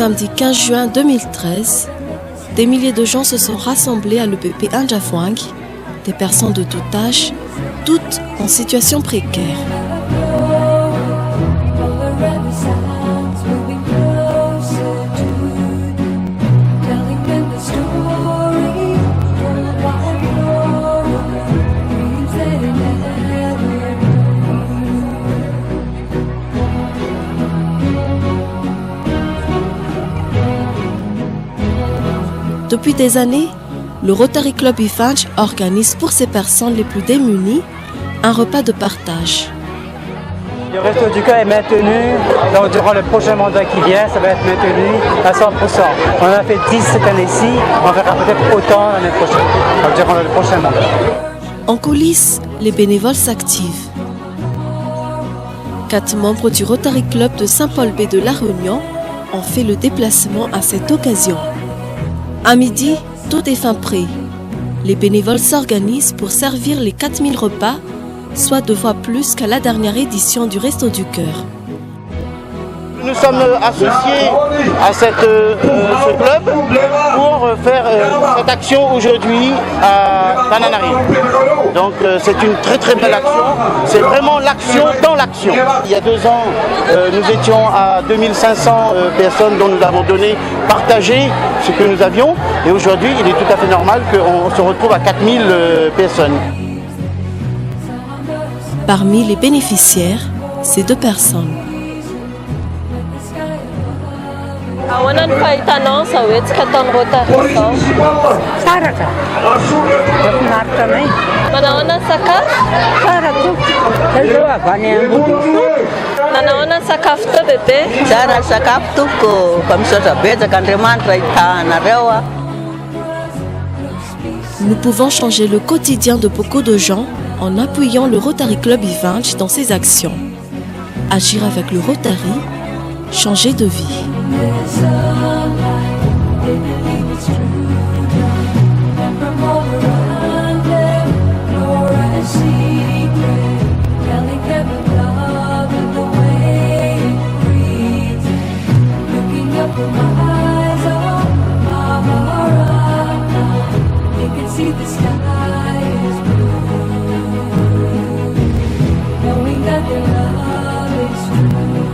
samedi 15 juin 2013, des milliers de gens se sont rassemblés à l'EPP Anjafwang, des personnes de tout âge, toutes en situation précaire. Depuis des années, le Rotary Club Ifanj organise pour ces personnes les plus démunies un repas de partage. Le Resto du Cœur est maintenu, donc durant le prochain mandat qui vient, ça va être maintenu à 100%. On en a fait 10 cette année-ci, on verra peut-être autant l'année prochaine, donc durant le prochain mandat. En coulisses, les bénévoles s'activent. 4 membres du Rotary Club de Saint-Paul-Baie de La Réunion ont fait le déplacement à cette occasion. À midi, tout est fin prêt. Les bénévoles s'organisent pour servir les 4000 repas, soit 2 fois plus qu'à la dernière édition du Resto du Cœur. Nous sommes associés à ce club pour faire cette action aujourd'hui à Tananarive. Donc c'est une très très belle action. C'est vraiment l'action dans l'action. Il y a 2 ans, nous étions à 2500 personnes dont nous avons partagé ce que nous avions. Et aujourd'hui, il est tout à fait normal qu'on se retrouve à 4000 personnes. Parmi les bénéficiaires, ces 2 personnes. Awanan kaitanong sa wits katong Rotary ko. Sara ka. Marta na eh. Manaonan sa ka? Sara ko. Hello, bani ang buto. Manaonan sa kafto bebe. Sara sa kapto ko. Kamsa sa beza kan reman traita na rewa. Nous pouvons changer le quotidien de beaucoup de gens en appuyant le Rotary Club Ifanj dans ses actions. Agir avec le Rotary, changer de vie. See the sky is blue, knowing that their love is true.